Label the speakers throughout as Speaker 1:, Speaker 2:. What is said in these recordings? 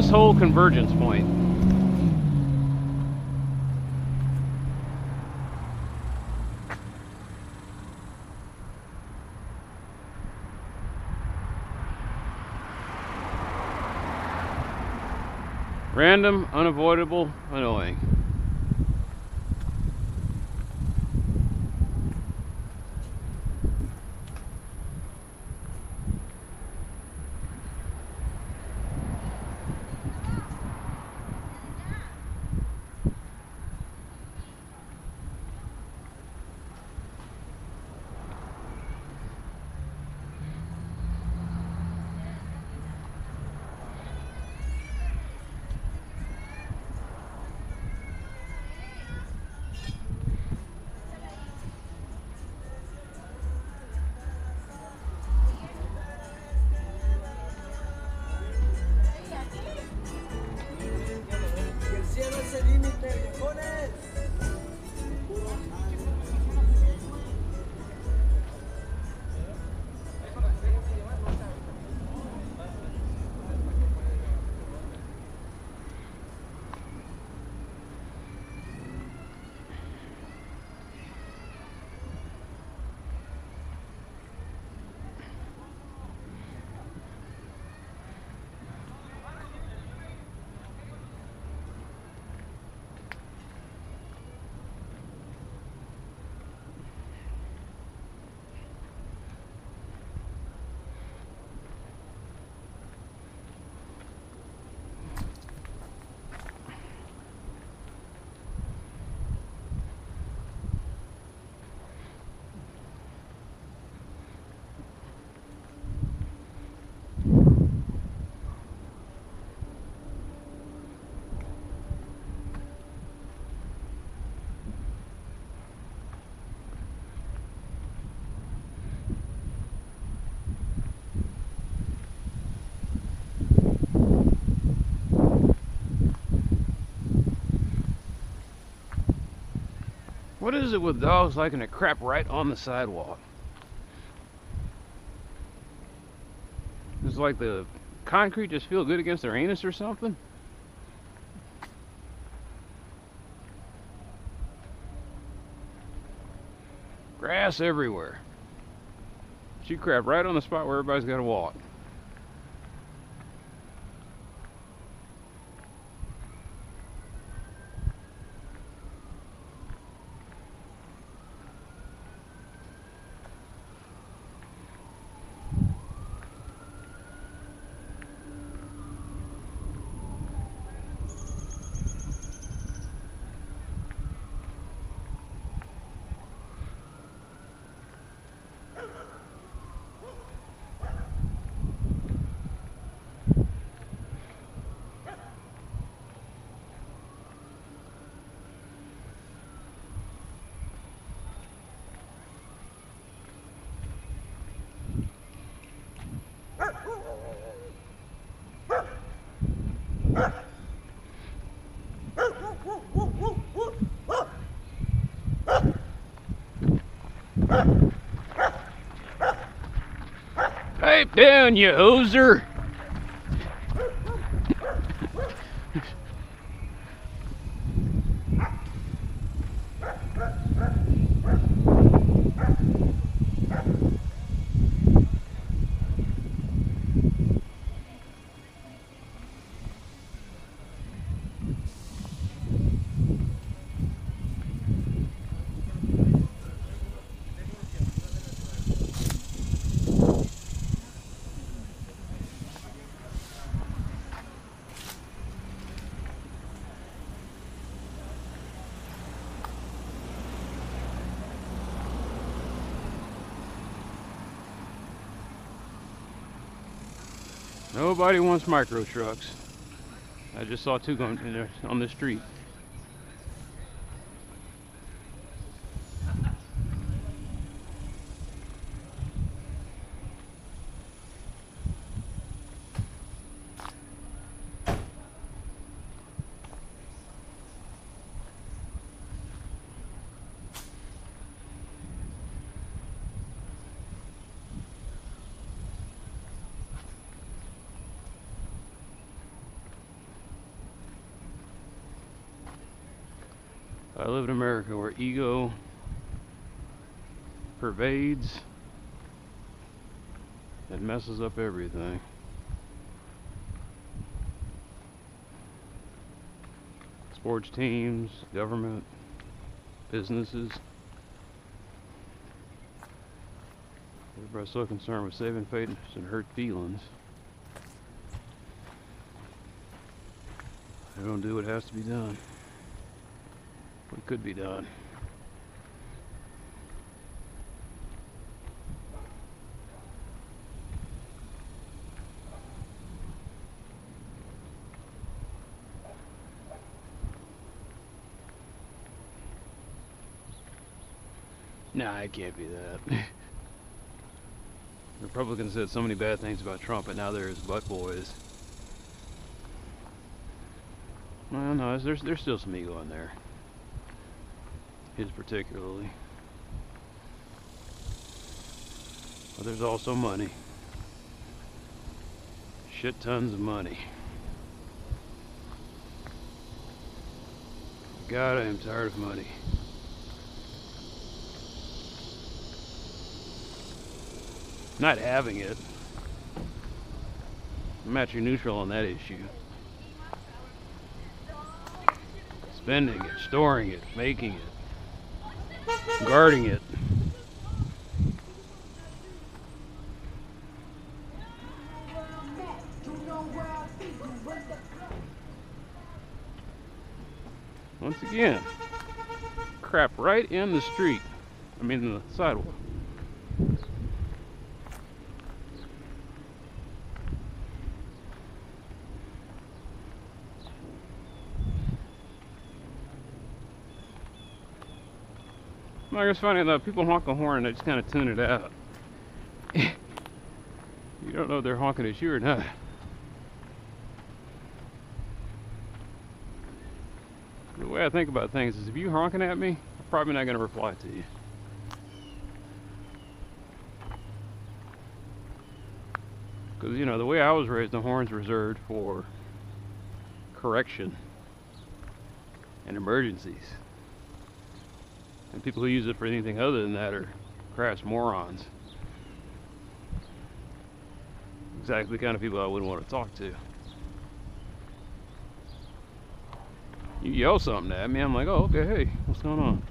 Speaker 1: this whole convergence point. Random, unavoidable, annoying. What is it with dogs liking to crap right on the sidewalk? It's like the concrete just feels good against their anus or something? Grass everywhere. She crap right on the spot where everybody's got to walk. Pipe down, you hoser! Nobody wants micro trucks. I just saw two going in there on the street. I live in America where ego pervades and messes up everything. Sports teams, government, businesses. Everybody's so concerned with saving face and hurt feelings. They don't do what has to be done. What could be done. Nah, it can't be that. Republicans said so many bad things about Trump, but now they're his butt boys. Well, no, there's still some ego in there. His particularly. But there's also money. Shit tons of money. God, I am tired of money. Not having it. I'm actually neutral on that issue. Spending it, storing it, making it, guarding it. Once again, crap right in the street. I mean the sidewalk. Like, it's funny though, people honk a horn and they just kind of tune it out. You don't know if they're honking at you or not. The way I think about things is if you're honking at me, I'm probably not going to reply to you. Because, you know, the way I was raised, the horn's reserved for correction and emergencies. And people who use it for anything other than that are crass morons. Exactly the kind of people I wouldn't want to talk to. You yell something at me, I'm like, oh, okay, hey, what's going on?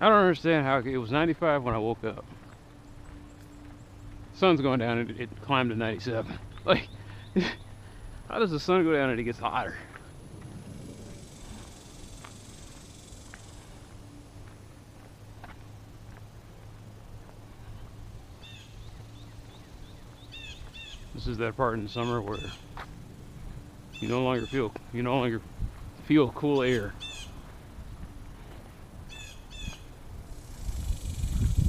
Speaker 1: I don't understand how it was 95 when I woke up. Sun's going down and it climbed to 97. Like, how does the sun go down and it gets hotter? This is that part in the summer where you no longer feel cool air.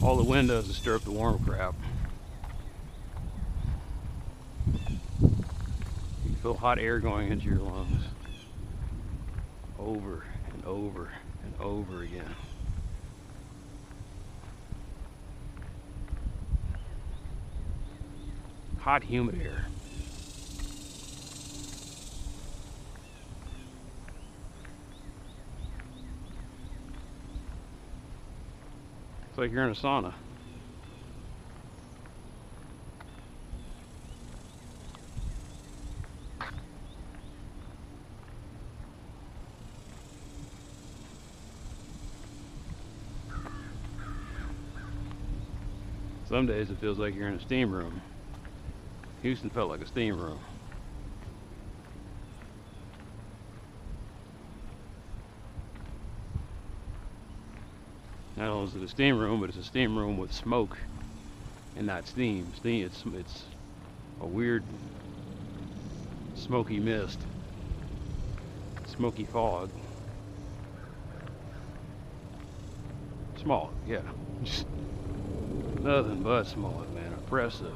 Speaker 1: All the wind does is stir up the warm crap. You feel hot air going into your lungs. Over and over and over again. Hot, humid air. It's like you're in a sauna. Some days it feels like you're in a steam room. Houston felt like a steam room. Not only is it a steam room, but it's a steam room with smoke and not steam. It's a weird smoky mist, smoky fog. Smog, yeah. Just nothing but smog, man. Oppressive.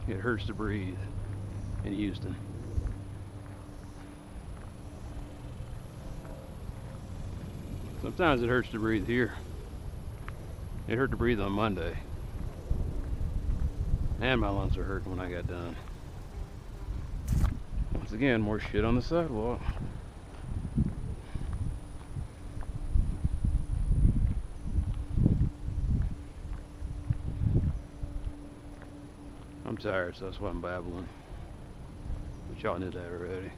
Speaker 1: It hurts to breathe in Houston. Sometimes it hurts to breathe here. It hurt to breathe on Monday. And my lungs were hurting when I got done. Once again, more shit on the sidewalk. I'm tired, so that's why I'm babbling. But y'all knew that already.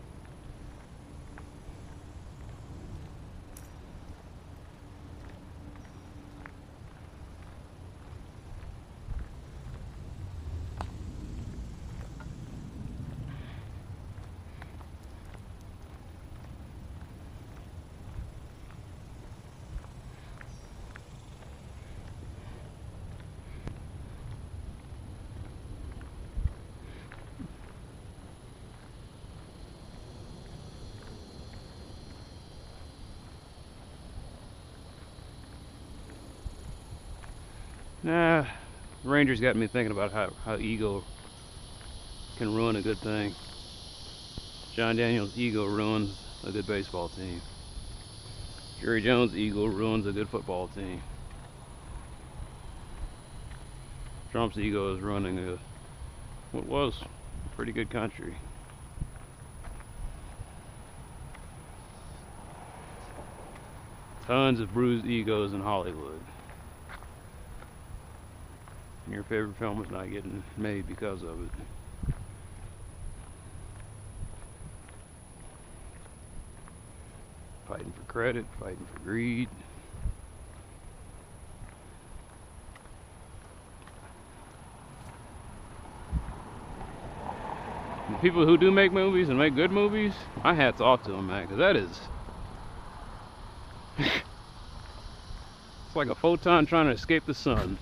Speaker 1: Nah, the Rangers got me thinking about how ego can ruin a good thing. John Daniels' ego ruins a good baseball team. Jerry Jones' ego ruins a good football team. Trump's ego is ruining what was a pretty good country. Tons of bruised egos in Hollywood. And your favorite film is not getting made because of it. Fighting for credit, fighting for greed. The people who do make movies and make good movies, my hat's off to them, man, because that is... it's like a photon trying to escape the sun.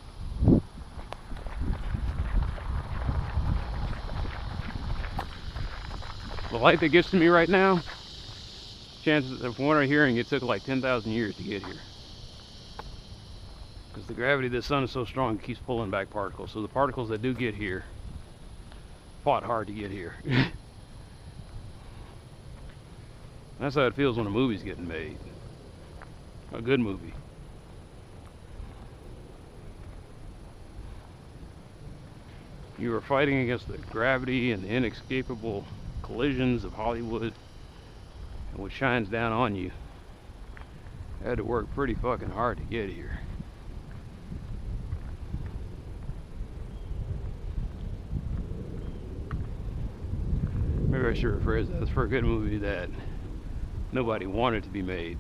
Speaker 1: The light that gets to me right now, chances of what I'm hearing, it took like 10,000 years to get here. Because the gravity of the sun is so strong, it keeps pulling back particles. So the particles that do get here fought hard to get here. That's how it feels when a movie's getting made. A good movie. You are fighting against the gravity and the inescapable collisions of Hollywood, and what shines down on you. I had to work pretty fucking hard to get here. Maybe I should rephrase that. It's for a good movie that nobody wanted to be made.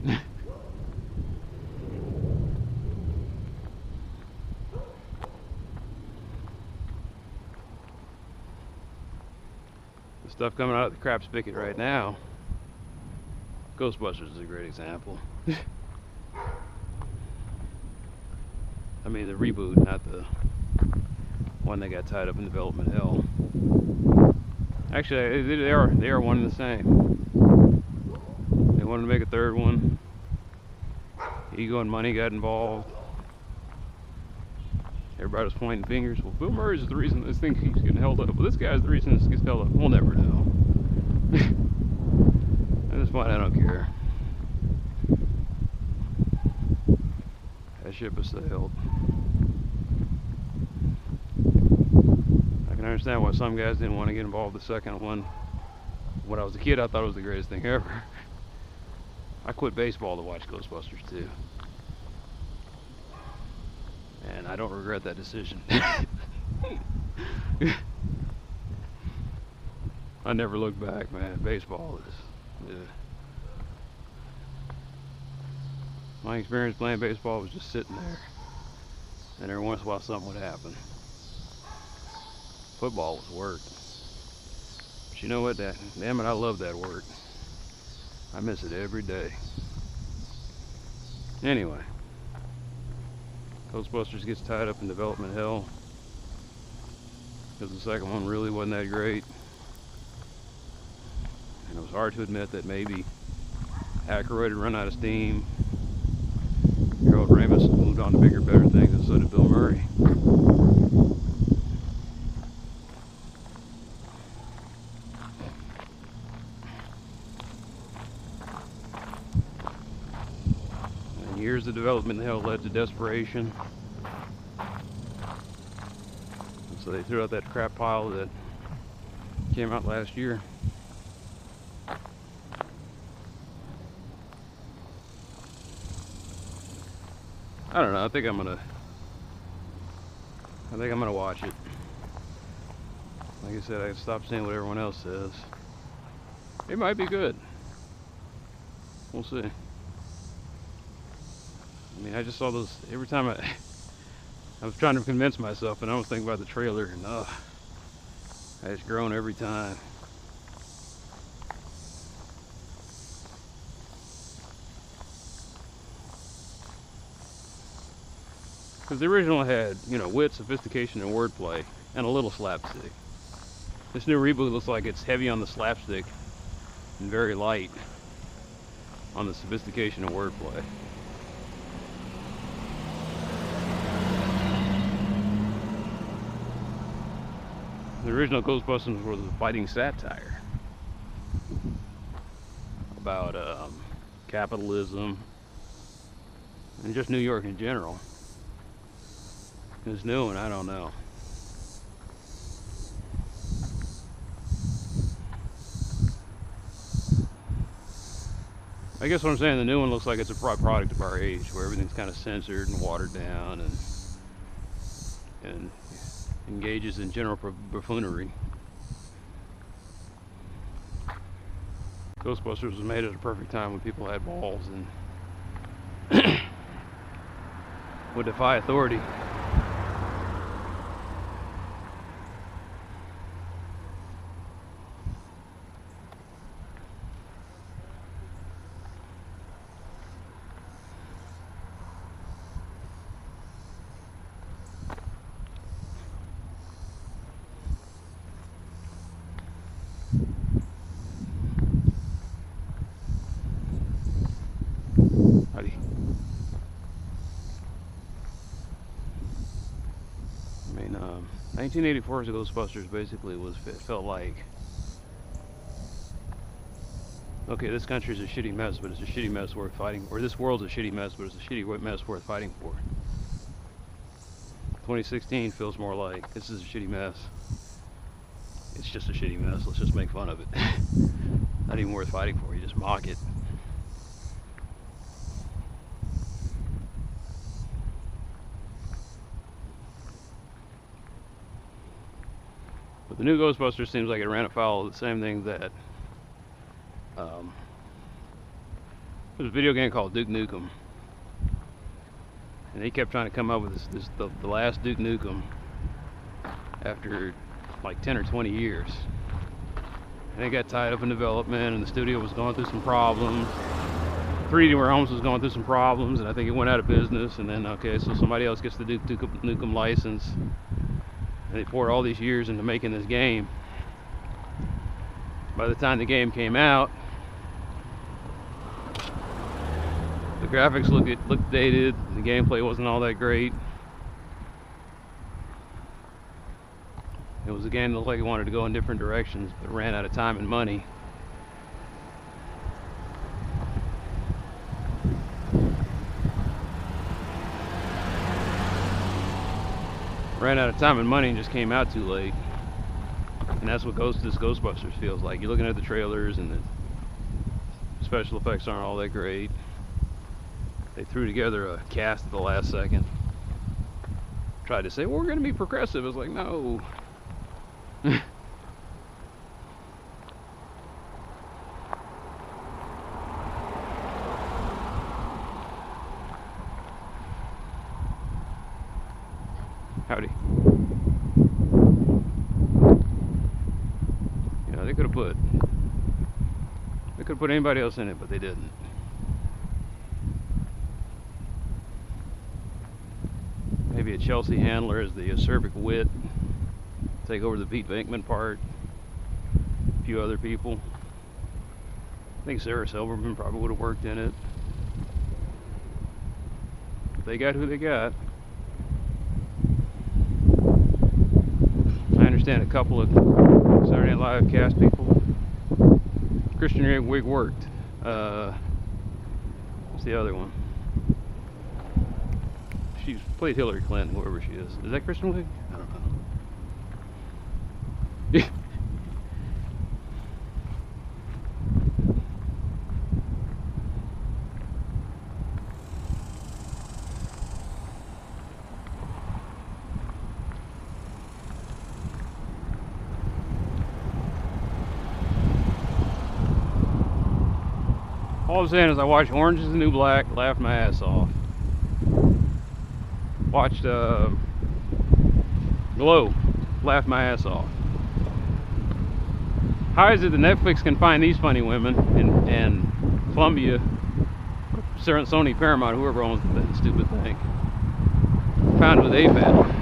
Speaker 1: Stuff coming out of the crap spigot right now. Ghostbusters is a great example. I mean the reboot, not the one that got tied up in development hell. Actually, they are one and the same. They wanted to make a third one. Ego and money got involved. Everybody was pointing fingers. Well, Bill Murray is the reason this thing keeps getting held up. Well, this guy's the reason this gets held up. We'll never know. At this point, I don't care. That ship has sailed. I can understand why some guys didn't want to get involved with the second one. When I was a kid, I thought it was the greatest thing ever. I quit baseball to watch Ghostbusters 2. And I don't regret that decision. I never looked back, man. Baseball is... My experience playing baseball was just sitting there. And every once in a while something would happen. Football was work. But you know what? Damn it, I love that work. I miss it every day. Anyway, Ghostbusters gets tied up in development hell because the second one really wasn't that great. And it was hard to admit that maybe Aykroyd had run out of steam. Harold Ramis moved on to bigger, better things, and so did Bill Murray. And years of development hell led to desperation. And so they threw out that crap pile that came out last year. I don't know. I think I'm gonna watch it. Like I said, I stopped saying what everyone else says. It might be good. We'll see. I mean, I just saw those every time I was trying to convince myself, and I was thinking about the trailer, and I just groan every time. Because the original had, you know, wit, sophistication, and wordplay, and a little slapstick. This new reboot looks like it's heavy on the slapstick and very light on the sophistication and wordplay. The original Ghostbusters was a biting satire about capitalism and just New York in general. This new one, I don't know. I guess what I'm saying, the new one looks like it's a product of our age, where everything's kind of censored and watered down and engages in general buffoonery. Ghostbusters was made at a perfect time when people had balls and would defy authority. Howdy. I mean, 1984's Ghostbusters basically felt like, okay, this country's a shitty mess, but it's a shitty mess worth fighting, or this world's a shitty mess, but it's a shitty mess worth fighting for. 2016 feels more like, this is a shitty mess. It's just a shitty mess, let's just make fun of it. Not even worth fighting for, you just mock it. But the new Ghostbusters seems like it ran afoul of the same thing that there's a video game called Duke Nukem, and they kept trying to come up with the last Duke Nukem after like 10 or 20 years, and they got tied up in development, and the studio was going through some problems. 3D Realms was going through some problems, and I think it went out of business. And then, okay, so somebody else gets the Duke Nukem license, and they poured all these years into making this game. By the time the game came out, the graphics looked dated, the gameplay wasn't all that great. It was a game that looked like it wanted to go in different directions, but ran out of time and money. Ran out of time and money and just came out too late. And that's what this Ghostbusters feels like. You're looking at the trailers and the special effects aren't all that great. They threw together a cast at the last second. Tried to say, well, we're going to be progressive. It's like, no. Howdy. Yeah, they could have put anybody else in it, but they didn't. get Chelsea Handler as the acerbic wit, take over the Pete Venkman part, a few other people. I think Sarah Silverman probably would have worked in it. They got who they got. I understand a couple of Saturday Night Live cast people. Kristen Wiig worked. What's the other one? She's played Hillary Clinton, whoever she is. Is that Kristen Wiig? I don't know. All I'm saying is I watched Orange is the New Black, laughed my ass off. Watched Glow, laughed my ass off. How is it that Netflix can find these funny women and Columbia, Sony, Paramount, whoever owns that stupid thing, found what they found?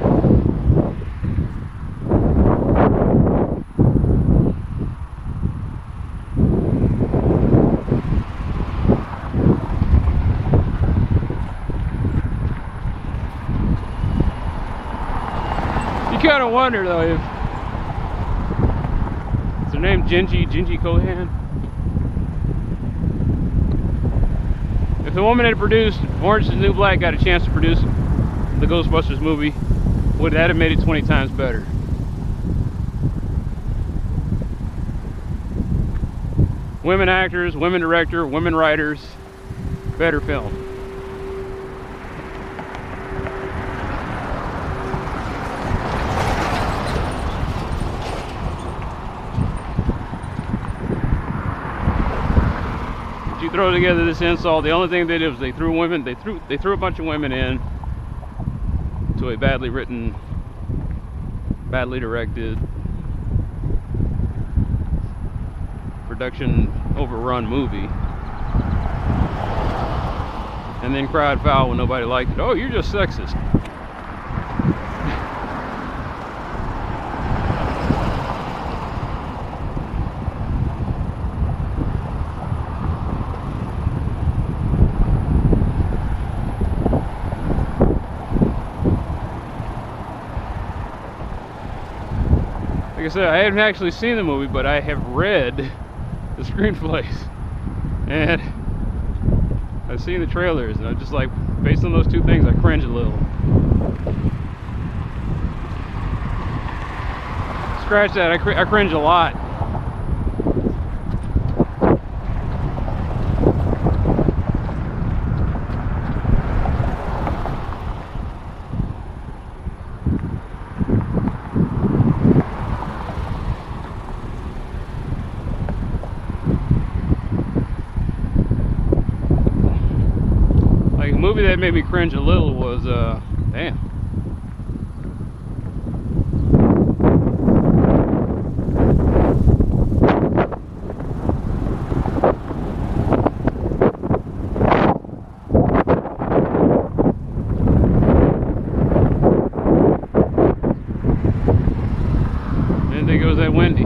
Speaker 1: You kind of wonder though if is her name Gingy Cohan? If the woman that produced Orange is the New Black got a chance to produce the Ghostbusters movie, would that have made it 20 times better? Women actors, women director, women writers, better film. You throw together this insult, the only thing they did was they threw a bunch of women in to a badly written, badly directed, production overrun movie, and then cried foul when nobody liked it. Oh, you're just sexist. Like I said, I haven't actually seen the movie, but I have read the screenplays, and I've seen the trailers, and I'm just like, based on those two things, I cringe a little. Scratch that, I cringe a lot. Like, a movie that made me cringe a little was, damn. And there goes that Wendy.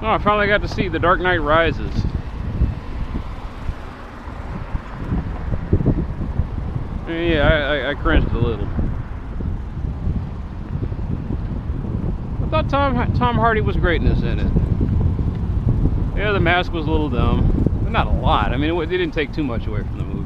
Speaker 1: Oh, I finally got to see The Dark Knight Rises. Yeah, I cringed a little. I thought Tom Hardy was greatness in it. Yeah, the mask was a little dumb, but not a lot. I mean, they didn't take too much away from the movie.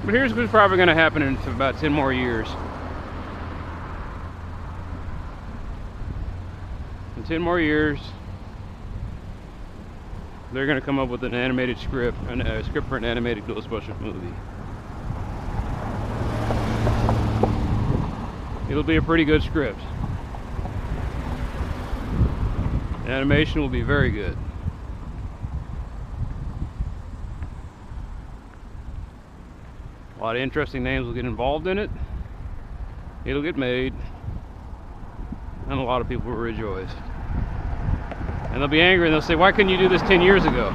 Speaker 1: But here's what's probably going to happen in about 10 more years. In 10 more years, they're going to come up with an animated script, a script for an animated Ghostbusters movie. It'll be a pretty good script. The animation will be very good. A lot of interesting names will get involved in it. It'll get made. And a lot of people will rejoice. And they'll be angry and they'll say, why couldn't you do this 10 years ago?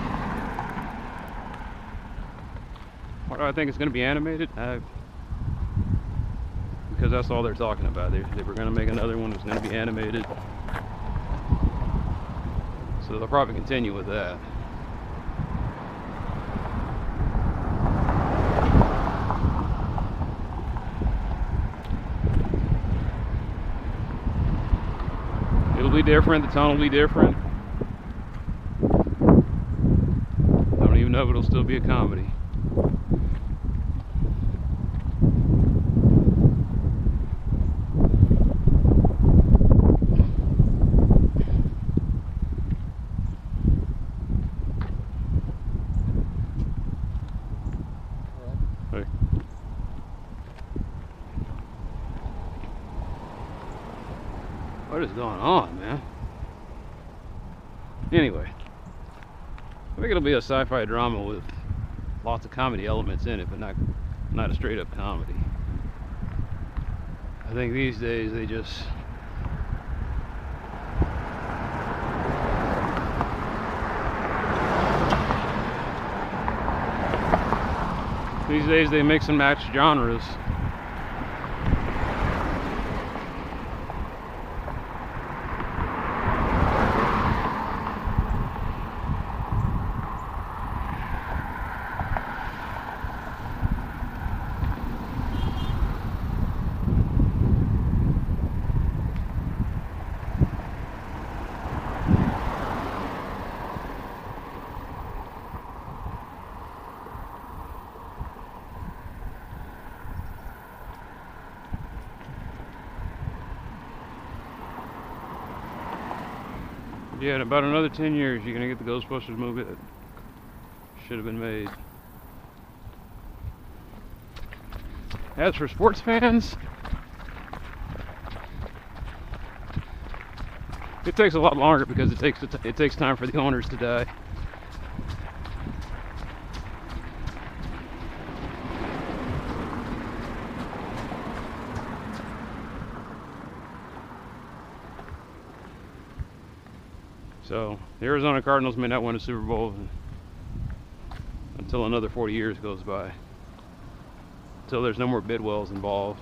Speaker 1: Why do I think it's going to be animated? Because that's all they're talking about. They were going to make another one that's going to be animated. So they'll probably continue with that. It'll be different. The tone will be different. Don't even know if it'll still be a comedy. Hey. What is going on, man? Anyway, I think it'll be a sci-fi drama with lots of comedy elements in it, but not a straight-up comedy. I think these days they just mix and match genres. Yeah, in about another 10 years, you're going to get the Ghostbusters movie that should have been made. As for sports fans, it takes a lot longer because it takes time for the owners to die. So the Arizona Cardinals may not win a Super Bowl until another 40 years goes by. Until there's no more Bidwells involved.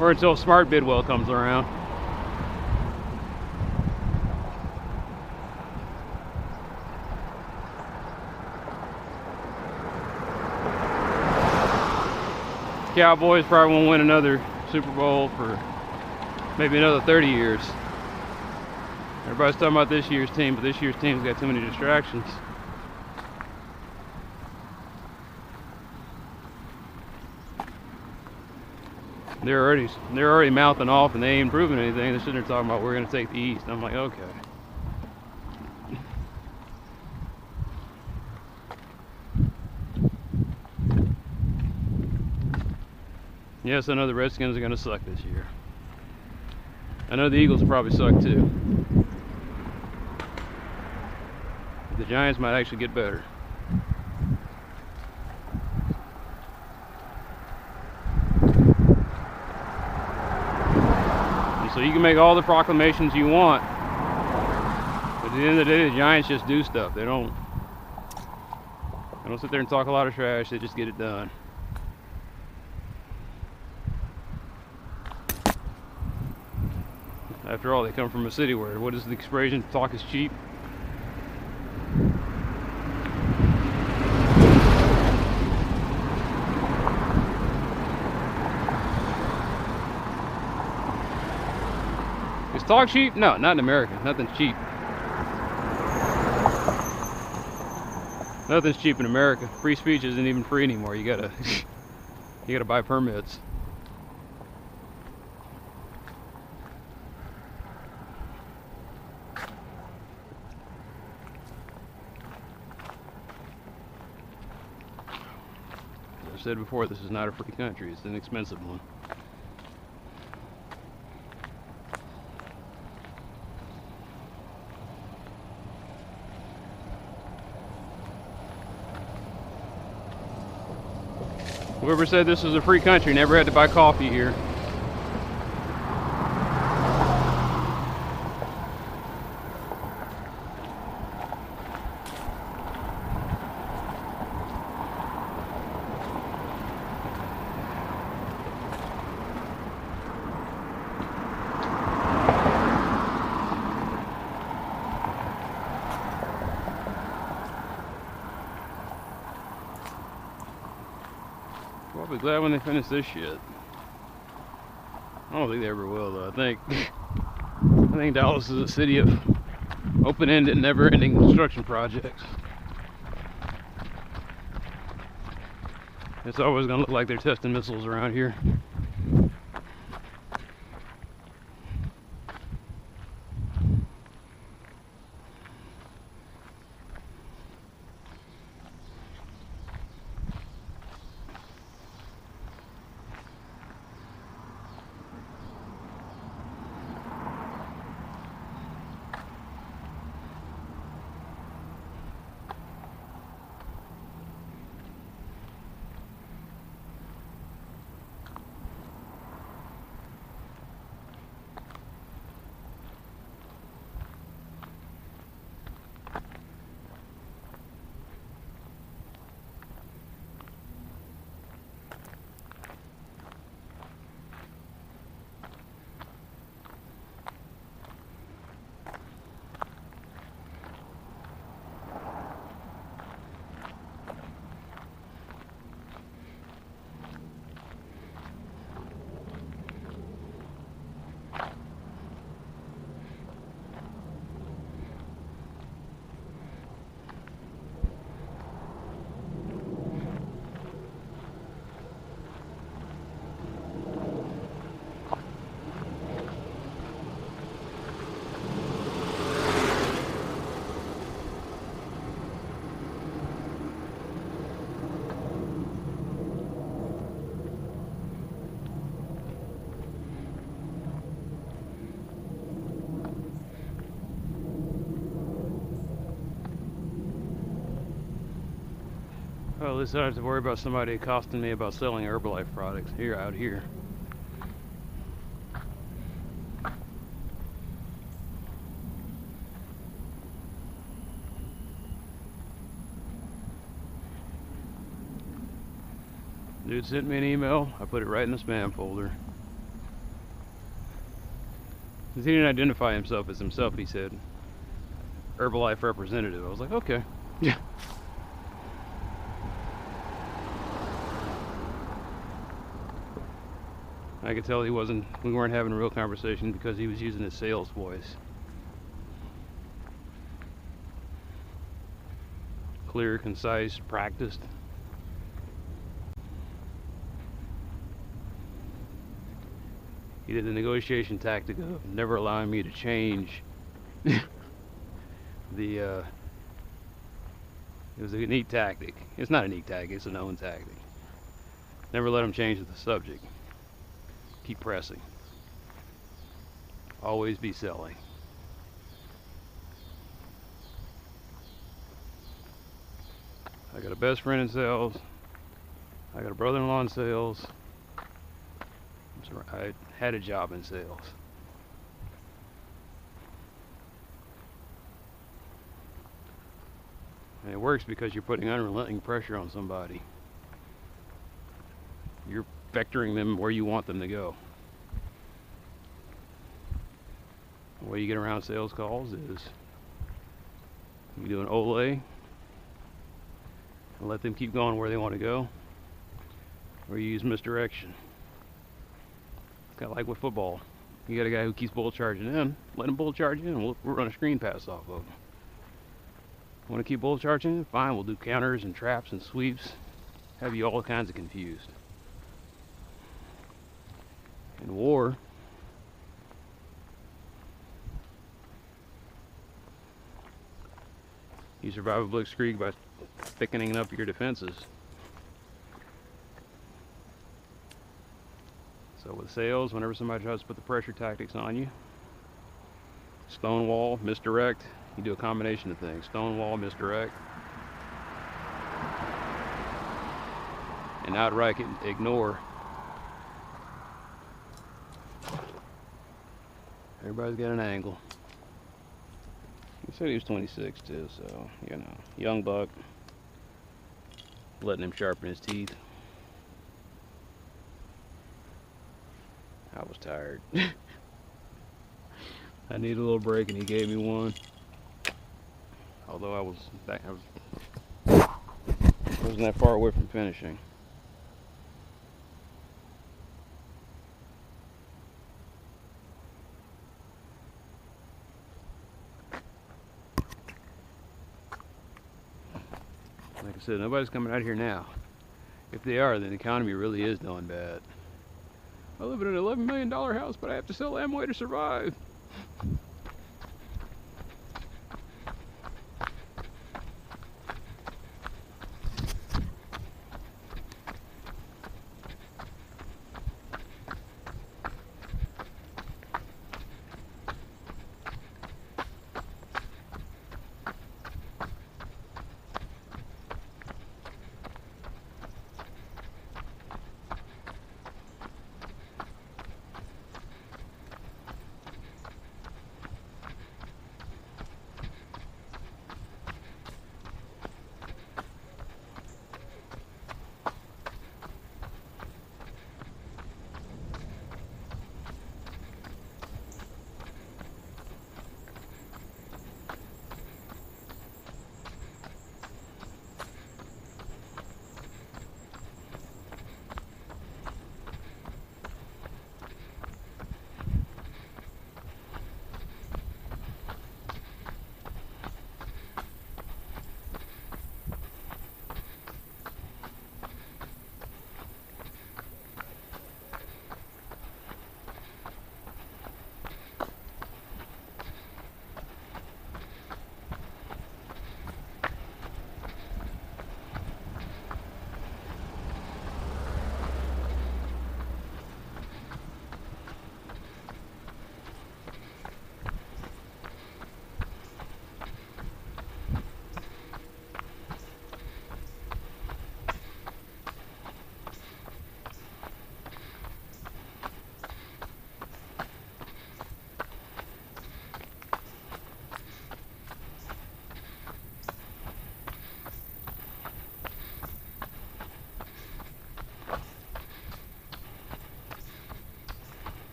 Speaker 1: Or until Smart Bidwell comes around. Cowboys probably won't win another Super Bowl for maybe another 30 years. Everybody's talking about this year's team, but this year's team's got too many distractions. They're already mouthing off and they ain't proving anything. They're sitting there talking about we're going to take the East. I'm like, okay. Yes, I know the Redskins are going to suck this year. I know the Eagles will probably suck too. The Giants might actually get better. And so you can make all the proclamations you want, but at the end of the day, the Giants just do stuff. They don't sit there and talk a lot of trash. They just get it done. After all, they come from a city where, what is the expression, talk is cheap? Is talk cheap? No, not in America. Nothing's cheap. Nothing's cheap in America. Free speech isn't even free anymore. You gotta you gotta buy permits. As I've said before, this is not a free country. It's an expensive one. Whoever said this was a free country never had to buy coffee here. Well, I'll be glad when they finish this shit. I don't think they ever will, though. I think Dallas is a city of open-ended, never-ending construction projects. It's always gonna look like they're testing missiles around here. Well, at least I don't have to worry about somebody accosting me about selling Herbalife products out here. Dude sent me an email. I put it right in the spam folder. Since he didn't identify himself as himself, he said Herbalife representative. I was like, okay. Yeah. I could tell we weren't having a real conversation because he was using his sales voice. Clear, concise, practiced. He did the negotiation tactic of never allowing me to change it was a neat tactic. It's not a neat tactic, it's a known tactic. Never let him change the subject. Keep pressing. Always be selling. I got a best friend in sales. I got a brother-in-law in sales. I had a job in sales. And it works because you're putting unrelenting pressure on somebody. You're vectoring them where you want them to go. The way you get around sales calls is you do an ole and let them keep going where they want to go, or you use misdirection. It's kind of like with football. You got a guy who keeps bull charging in, let him bull charge in. We'll run a screen pass off of him. Want to keep bull charging in? Fine, we'll do counters and traps and sweeps. Have you all kinds of confused. In war, you survive a blitzkrieg by thickening up your defenses. So with sales, whenever somebody tries to put the pressure tactics on you, stonewall, misdirect, you do a combination of things. Stonewall, misdirect, and outright ignore. Everybody's got an angle. He said he was 26 too, so, you know, young buck. Letting him sharpen his teeth. I was tired. I needed a little break and he gave me one. Although I wasn't that far away from finishing. Like I said, nobody's coming out here now. If they are, then the economy really is doing bad. I live in an $11 million house, but I have to sell Amway to survive.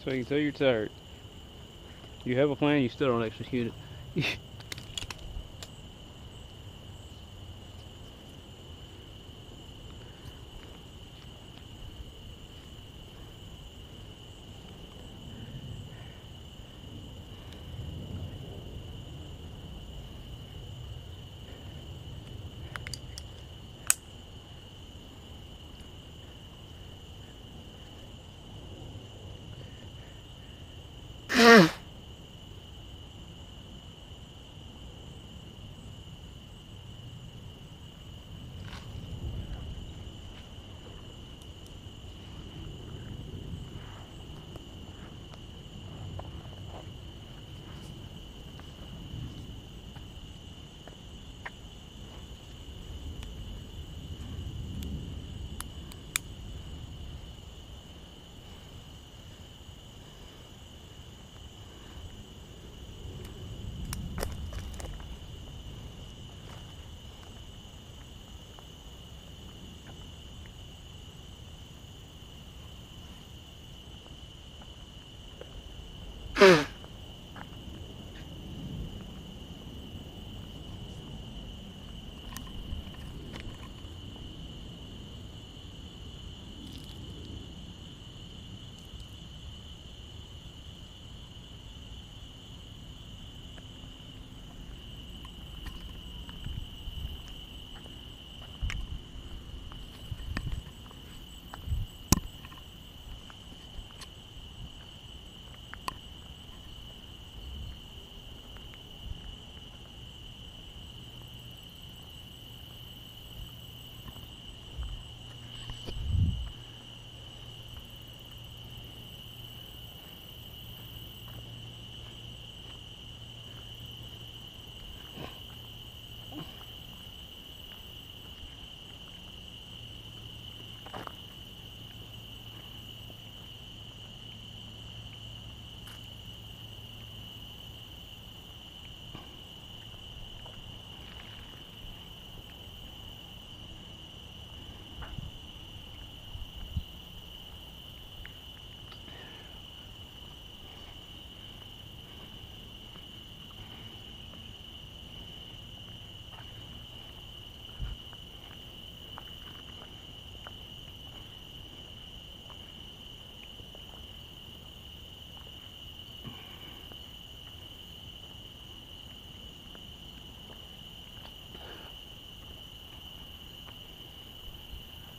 Speaker 1: So you can tell you're tired. You have a plan, you still don't execute it.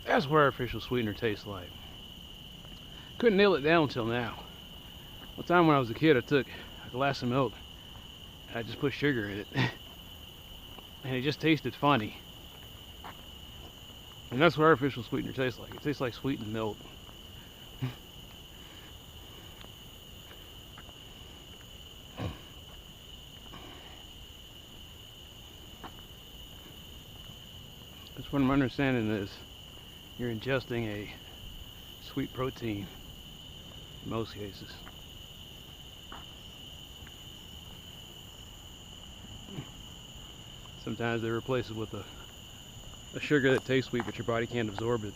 Speaker 1: That's what artificial sweetener tastes like. Couldn't nail it down until now. One time when I was a kid, I took a glass of milk and I just put sugar in it. And it just tasted funny. And that's what artificial sweetener tastes like. It tastes like sweetened milk. That's what I'm understanding is you're ingesting a sweet protein in most cases. Sometimes they replace it with a sugar that tastes sweet, but your body can't absorb it.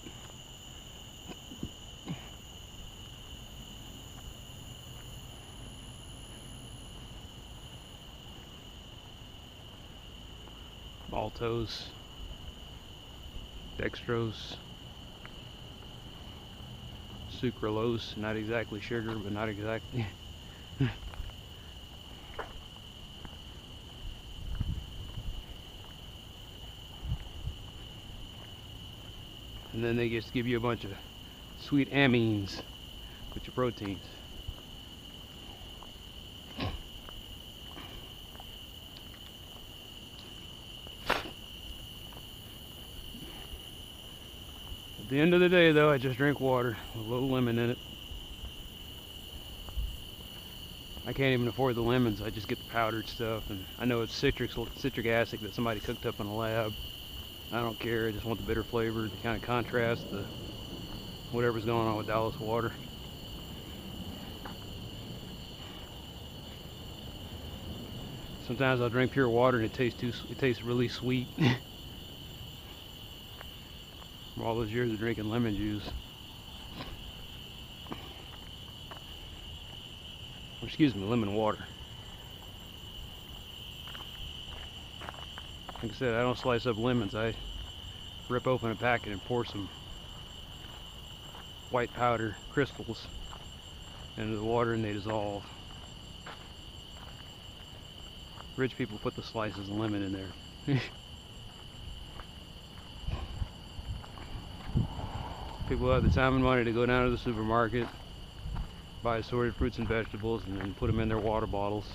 Speaker 1: Maltose, dextrose, sucralose, not exactly sugar, but not exactly. And then they just give you a bunch of sweet amines with your proteins. At the end of the day though, I just drink water with a little lemon in it. I can't even afford the lemons, I just get the powdered stuff, and I know it's citric acid that somebody cooked up in a lab. I don't care, I just want the bitter flavor to kind of contrast the whatever's going on with Dallas water. Sometimes I'll drink pure water and it tastes really sweet. From all those years of drinking lemon juice. excuse me, lemon water. Like I said, I don't slice up lemons. I rip open a packet and pour some white powder crystals into the water and they dissolve. Rich people put the slices of lemon in there. People have the time and money to go down to the supermarket, buy assorted fruits and vegetables, and then put them in their water bottles.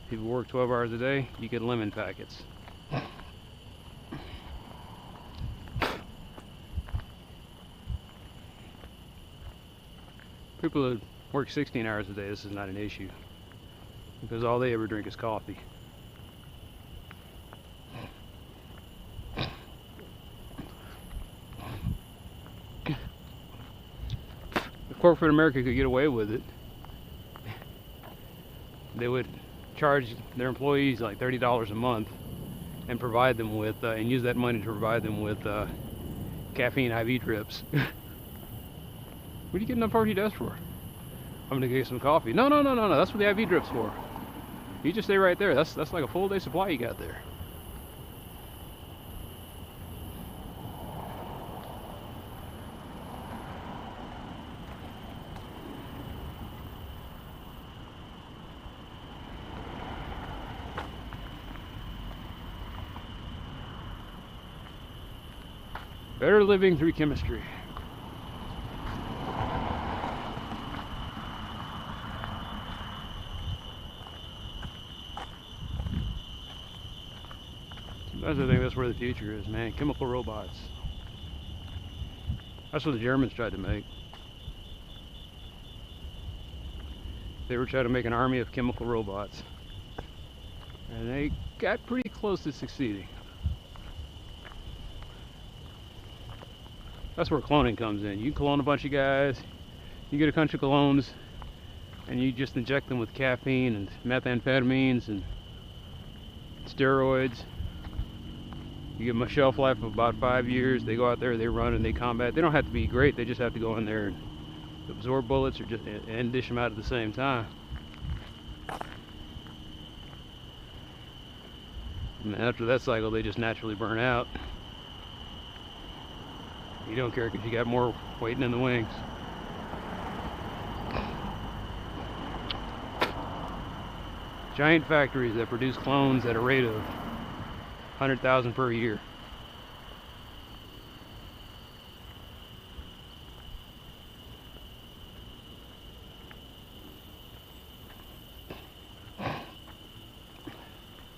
Speaker 1: People work 12 hours a day, you get lemon packets. People that work 16 hours a day, this is not an issue, because all they ever drink is coffee. If corporate America could get away with it, they would charge their employees like $30 a month and provide them with, and use that money to provide them with caffeine IV drips. What are you getting up before your desk for? I'm gonna get some coffee. No, that's what the IV drip's for. You just stay right there. That's like a full day supply you got there. Better living through chemistry. Sometimes I think that's where the future is, man. Chemical robots. That's what the Germans tried to make. They were trying to make an army of chemical robots. And they got pretty close to succeeding. That's where cloning comes in. You clone a bunch of guys, you get a bunch of clones, and you just inject them with caffeine and methamphetamines and steroids. You give them a shelf life of about 5 years. They go out there, they run, and they combat. They don't have to be great. They just have to go in there and absorb bullets or just and dish them out at the same time. And after that cycle, they just naturally burn out. You don't care because you got more waiting in the wings. Giant factories that produce clones at a rate of 100,000 per year.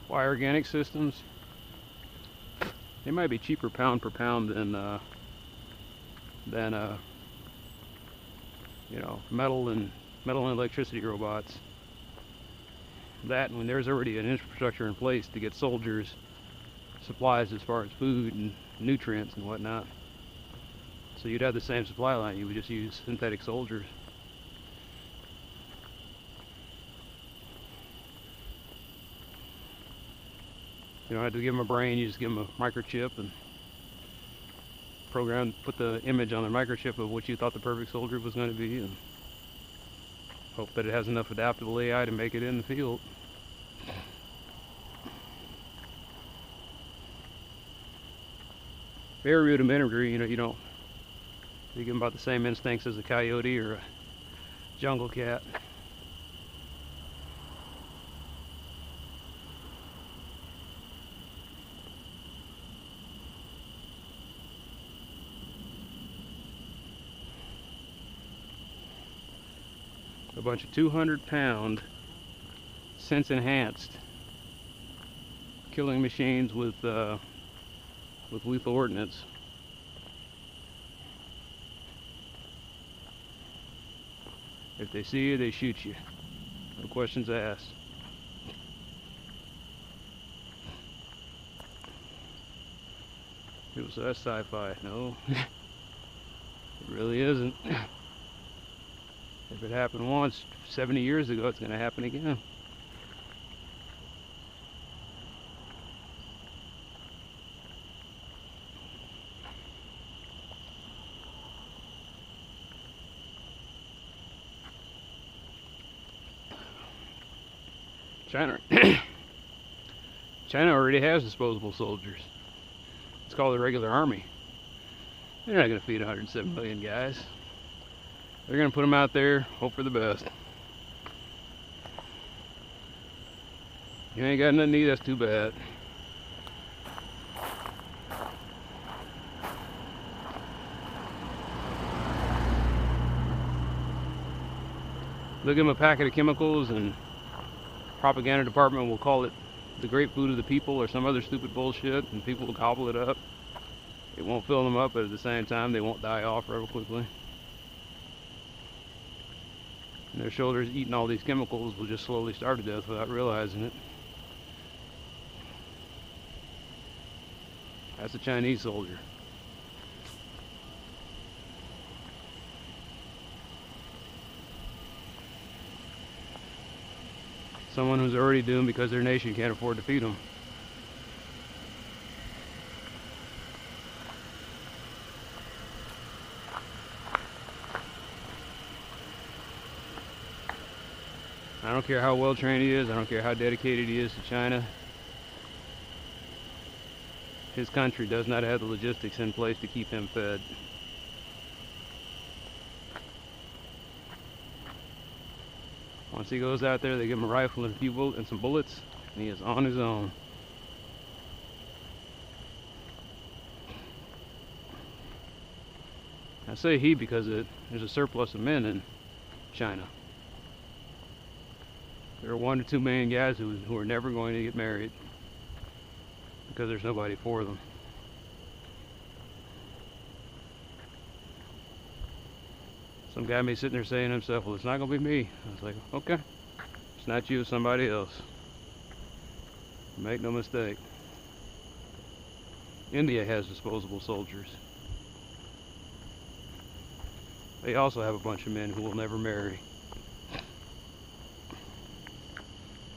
Speaker 1: Why organic systems? They might be cheaper pound per pound than you know, metal and electricity robots. That, when there's already an infrastructure in place to get soldiers supplies as far as food and nutrients and whatnot. So you'd have the same supply line, you would just use synthetic soldiers. You don't have to give them a brain, you just give them a microchip and program, put the image on the microchip of what you thought the perfect soldier was going to be, and hope that it has enough adaptable AI to make it in the field. Very rudimentary, you know, you give them about the same instincts as a coyote or a jungle cat. A bunch of 200-pound, sense-enhanced killing machines with lethal ordnance. If they see you, they shoot you. No questions asked. People say that's sci-fi. No, it really isn't. If it happened once, 70 years ago, it's going to happen again. China, China already has disposable soldiers. It's called the regular army. They're not going to feed 107 million guys. They're going to put them out there, hope for the best. You ain't got nothing to eat, that's too bad. They'll give them a packet of chemicals, and propaganda department will call it the great food of the people or some other stupid bullshit, and people will gobble it up. It won't fill them up, but at the same time they won't die off real quickly. And their shoulders eating all these chemicals will just slowly starve to death without realizing it. That's a Chinese soldier. Someone who's already doomed because their nation can't afford to feed them. I don't care how well trained he is, I don't care how dedicated he is to China. His country does not have the logistics in place to keep him fed. Once he goes out there, they give him a rifle and a few bullets and some bullets, and he is on his own. I say he because there's a surplus of men in China. There are 1 to 2 million guys who are never going to get married because there's nobody for them. Some guy may be sitting there saying to himself, well, it's not going to be me. I was like, okay, it's not you, it's somebody else. Make no mistake. India has disposable soldiers. They also have a bunch of men who will never marry.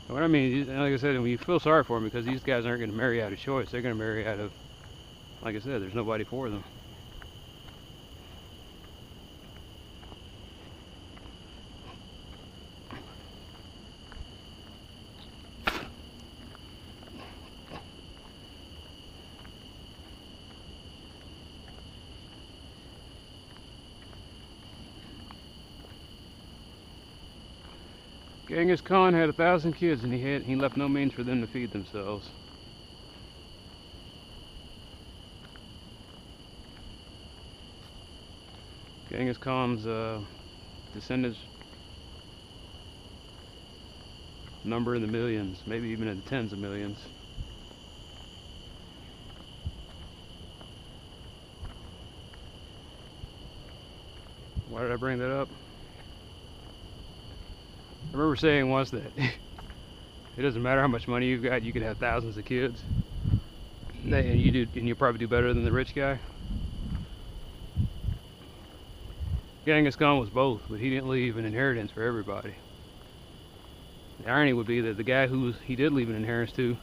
Speaker 1: What I mean, like I said, when you feel sorry for them, because these guys aren't going to marry out of choice. They're going to marry out of, like I said, there's nobody for them. Genghis Khan had 1,000 kids, and he left no means for them to feed themselves. Genghis Khan's descendants number in the millions, maybe even in the tens of millions. Why did I bring that up? I remember saying once that it doesn't matter how much money you've got, you could have thousands of kids, and you probably do better than the rich guy. Genghis Khan was both, but he didn't leave an inheritance for everybody. The irony would be that the guy who he did leave an inheritance to,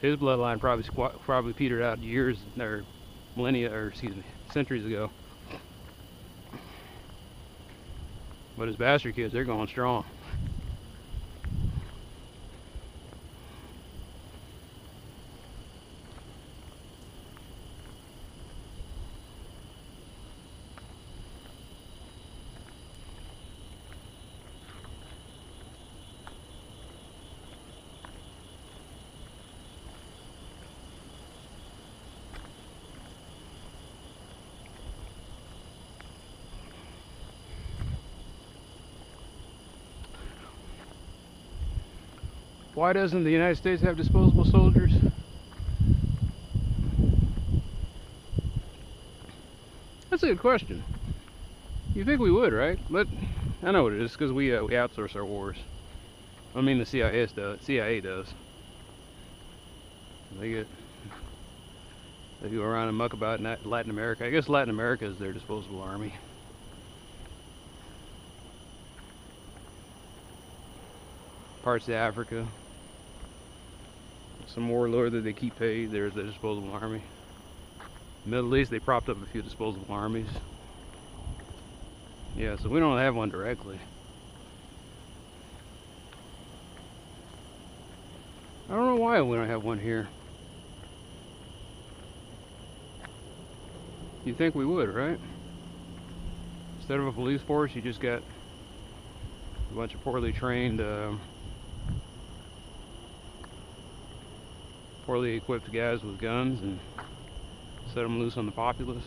Speaker 1: his bloodline probably petered out years or millennia, or excuse me, centuries ago. But his bastard kids, they're going strong. Why doesn't the United States have disposable soldiers? That's a good question. You think we would, right? But I know what it is, because we outsource our wars. I mean, the CIA does. They go around and muck about in Latin America. I guess Latin America is their disposable army. Parts of Africa. Some warlord that they keep paid, there's the disposable army. Middle East, they propped up a few disposable armies. Yeah, so we don't have one directly. I don't know why we don't have one here. You'd think we would, right? Instead of a police force, you just got a bunch of poorly trained, poorly equipped guys with guns and set them loose on the populace.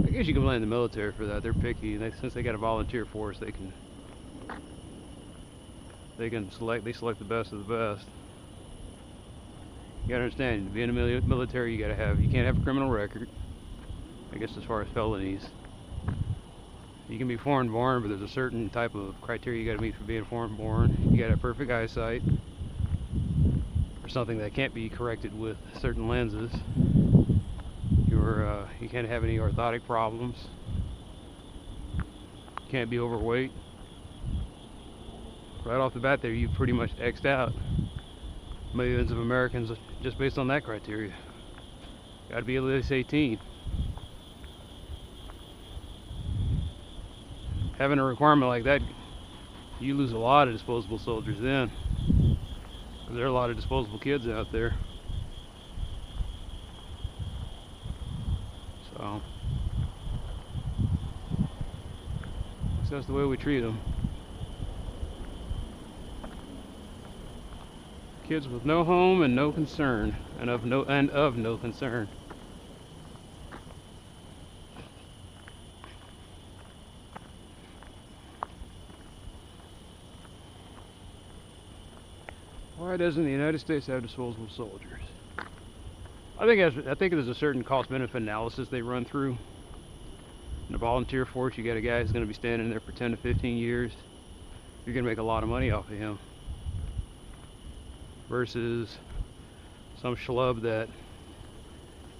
Speaker 1: I guess you can blame the military for that. They're picky. Since they got a volunteer force, they select the best of the best. You gotta understand, to be in the military, you can't have a criminal record. I guess as far as felonies. You can be foreign born, but there's a certain type of criteria you gotta meet for being foreign born. You gotta have perfect eyesight, or something that can't be corrected with certain lenses. You can't have any orthotic problems. You can't be overweight. Right off the bat there, you've pretty much X'd out millions of Americans just based on that criteria. Gotta be at least 18. Having a requirement like that, you lose a lot of disposable soldiers then. There are a lot of disposable kids out there. So that's the way we treat them. Kids with no home and no concern, and of no concern. Why doesn't the United States have disposable soldiers? I think there's a certain cost-benefit analysis they run through. In a volunteer force, you got a guy who's going to be standing there for 10 to 15 years. You're going to make a lot of money off of him. Versus some schlub that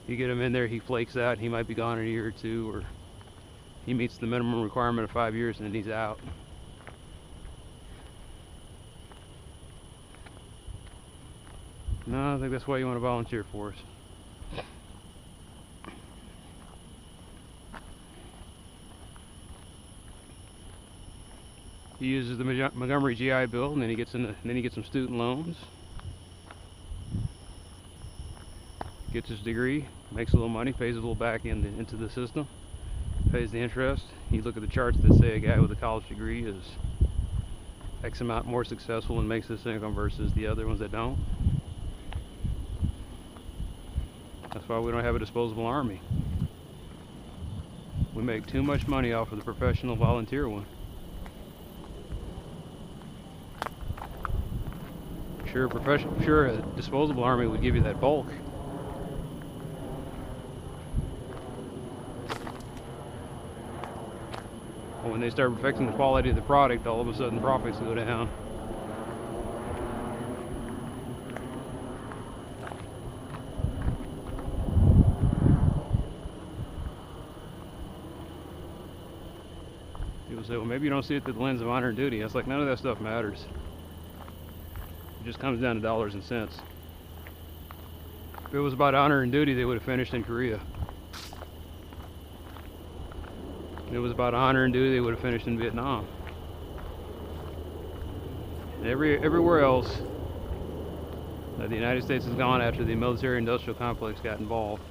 Speaker 1: you get him in there, he flakes out, he might be gone in a year or two, or he meets the minimum requirement of 5 years and then he's out. No, I think that's why you want a volunteer force. He uses the Montgomery GI Bill, and then he gets some student loans. Gets his degree, makes a little money, pays a little back into the system, pays the interest. You look at the charts that say a guy with a college degree is X amount more successful and makes this income versus the other ones that don't. That's why we don't have a disposable army. We make too much money off of the professional volunteer one. Sure, a disposable army would give you that bulk. But when they start affecting the quality of the product, all of a sudden profits go down. People say, well, maybe you don't see it through the lens of honor and duty. It's like, none of that stuff matters. It just comes down to dollars and cents. If it was about honor and duty, they would have finished in Korea. If it was about honor and duty, they would have finished in Vietnam. And everywhere else that the United States has gone after the military-industrial complex got involved.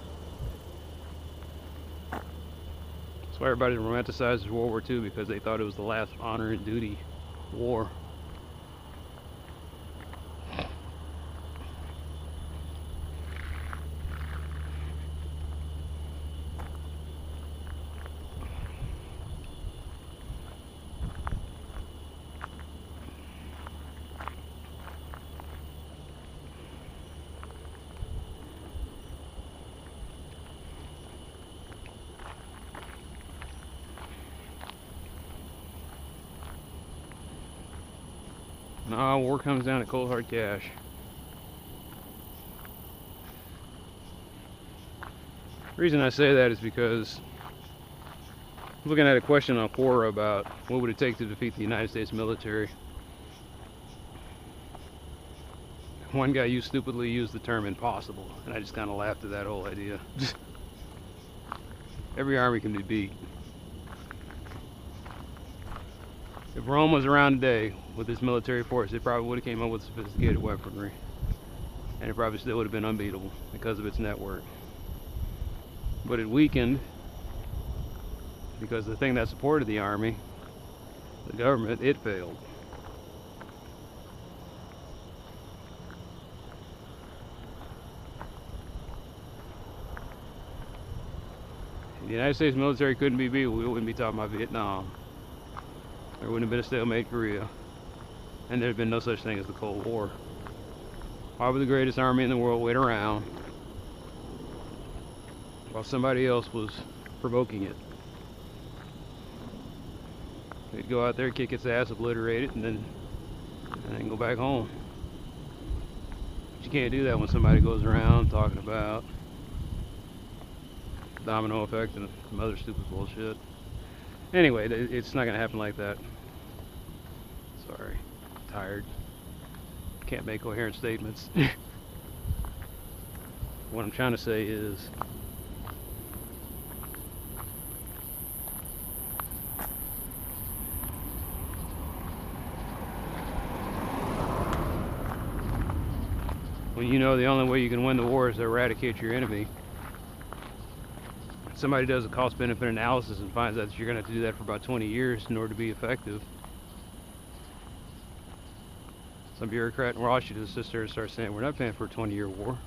Speaker 1: That's why everybody romanticizes World War II, because they thought it was the last honor and duty war. No, war comes down to cold hard cash. The reason I say that is because I'm looking at a question on Quora about what would it take to defeat the United States military. One guy stupidly used the term impossible, and I just kind of laughed at that whole idea. Every army can be beat. If Rome was around today with this military force, it probably would have came up with sophisticated weaponry. And it probably still would have been unbeatable because of its network. But it weakened because the thing that supported the army, the government, it failed. If the United States military couldn't be beat, we wouldn't be talking about Vietnam. There wouldn't have been a stalemate Korea. And there'd been no such thing as the Cold War. Why would the greatest army in the world wait around while somebody else was provoking it? They'd go out there, kick its ass, obliterate it, and then go back home. But you can't do that when somebody goes around talking about domino effect and some other stupid bullshit. Anyway, it's not gonna happen like that. Sorry, tired. Can't make coherent statements. What I'm trying to say is, when you know the only way you can win the war is to eradicate your enemy, somebody does a cost-benefit analysis and finds out that you're going to have to do that for about 20 years in order to be effective. Some bureaucrat in Washington sits there and starts saying, we're not paying for a 20-year war.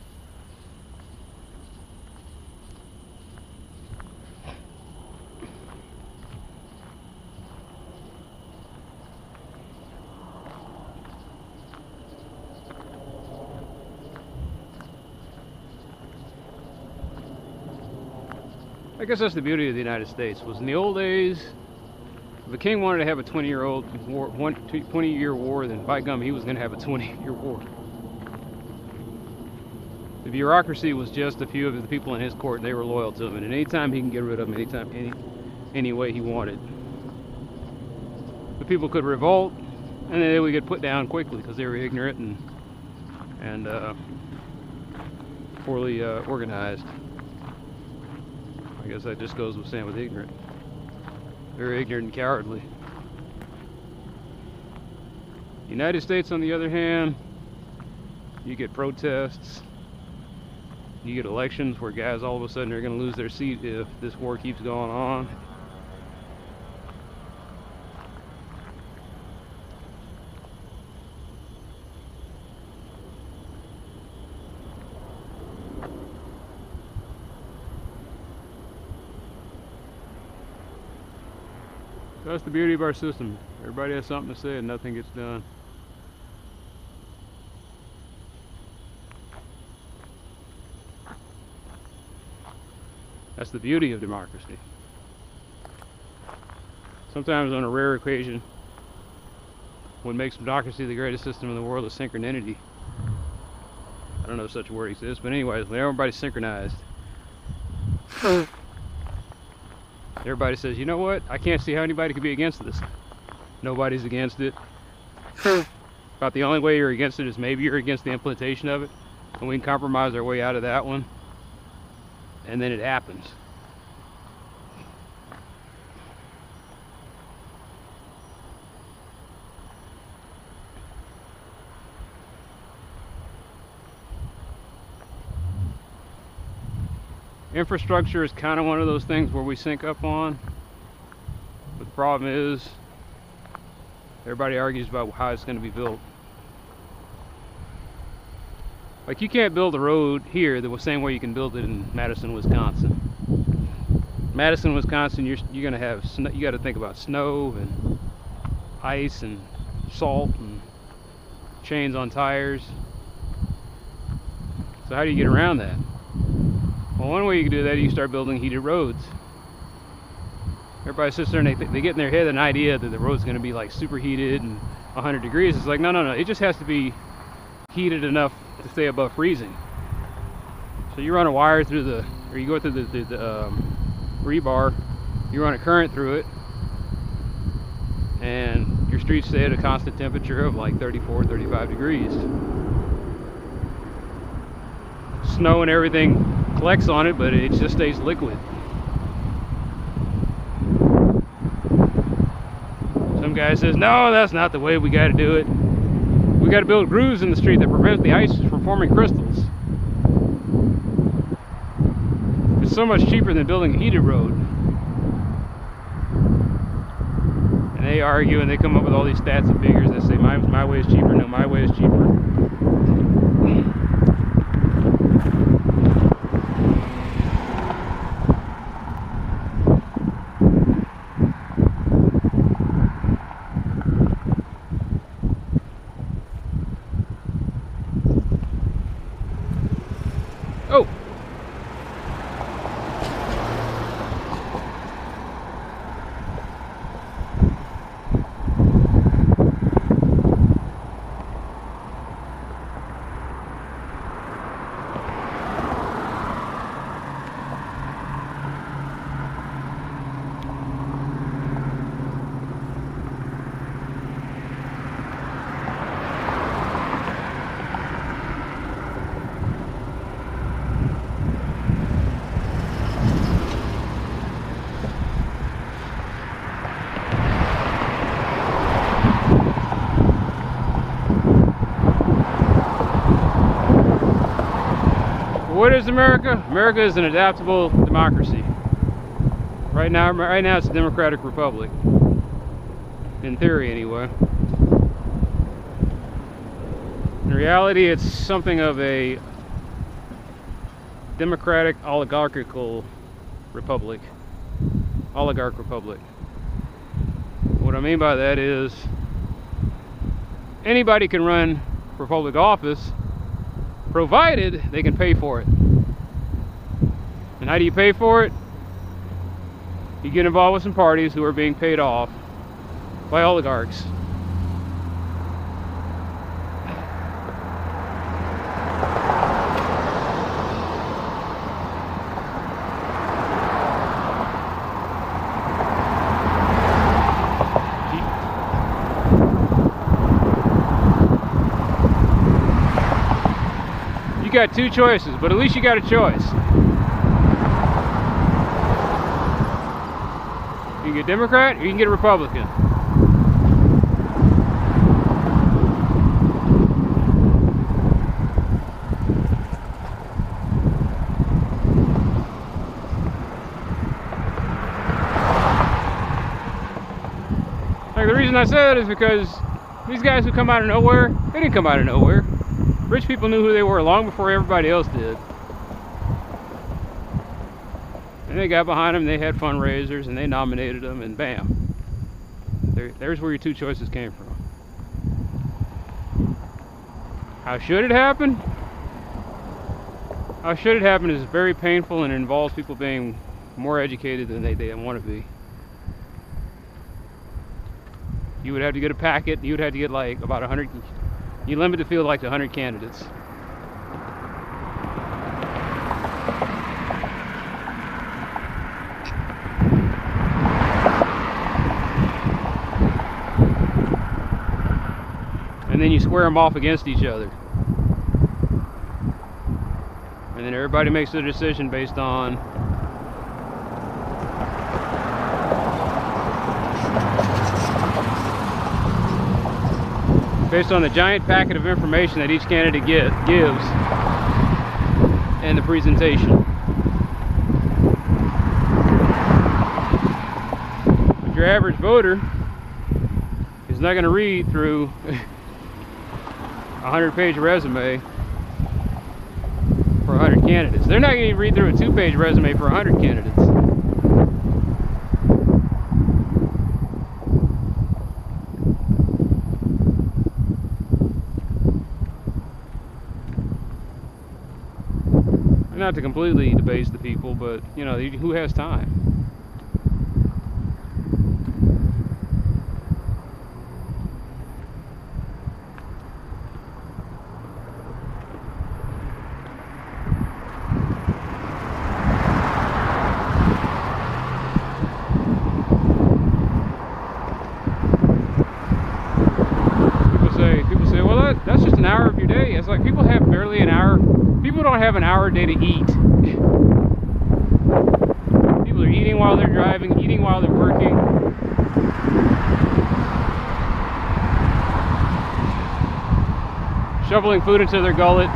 Speaker 1: I guess that's the beauty of the United States. Was in the old days, if a king wanted to have a 20-year war, then by gum, he was going to have a 20-year war. The bureaucracy was just a few of the people in his court, and they were loyal to him. And anytime he can get rid of them, any way he wanted. The people could revolt, and then they would get put down quickly because they were ignorant and poorly organized. I guess that just goes with saying with ignorant. Very ignorant and cowardly. The United States, on the other hand, you get protests, you get elections where guys all of a sudden are going to lose their seat if this war keeps going on. That's the beauty of our system. Everybody has something to say and nothing gets done. That's the beauty of democracy. Sometimes on a rare occasion, what makes democracy the greatest system in the world is synchronicity. I don't know if such a word exists, but anyways, when everybody's synchronized, everybody says, you know what? I can't see how anybody could be against this. Nobody's against it. About the only way you're against it is maybe you're against the implementation of it. And we can compromise our way out of that one. And then it happens. Infrastructure is kind of one of those things where we sync up on. But the problem is, everybody argues about how it's going to be built. Like, you can't build a road here the same way you can build it in Madison, Wisconsin. Madison, Wisconsin, you're going to have snow. You got to think about snow and ice and salt and chains on tires. So how do you get around that? Well, one way you can do that, you start building heated roads. Everybody sits there and they get in their head an idea that the road's going to be like super heated and 100 degrees. It's like, no, no, no. It just has to be heated enough to stay above freezing. So you run a wire through the, or you go through the rebar, you run a current through it, and your streets stay at a constant temperature of like 34, 35 degrees. Snow and everything collects on it, but it just stays liquid. Some guy says, no, that's not the way we got to do it. We got to build grooves in the street that prevent the ice from forming crystals. It's so much cheaper than building a heated road. And they argue and they come up with all these stats and figures that say my way is cheaper. No, my way is cheaper. Oh! What is America? America is an adaptable democracy. Right now it's a democratic republic. In theory, anyway. In reality, it's something of a democratic oligarchical republic. Oligarch republic. What I mean by that is anybody can run for public office, provided they can pay for it. And how do you pay for it? You get involved with some parties who are being paid off by oligarchs. You got two choices, but at least you got a choice. You can get Democrat or you can get a Republican. Like, the reason I say that is because these guys who come out of nowhere, they didn't come out of nowhere. Rich people knew who they were long before everybody else did. And they got behind them, they had fundraisers, and they nominated them, and bam. There's where your two choices came from. How should it happen? How should it happen is very painful and involves people being more educated than they want to be. You would have to get a packet, you would have to get like about 100... You limit the field like to 100 candidates. And then you square them off against each other. And then everybody makes their decision based on the giant packet of information that each candidate gives and the presentation. But your average voter is not going to read through a 100-page resume for 100 candidates. They're not going to read through a 2-page resume for 100 candidates. Not to completely debase the people, but you know, who has time? People say, well, that's just an hour of your day. It's like people have barely an hour. People don't have an hour a day to eat. People are eating while they're driving, eating while they're working. shoveling food into their gullet,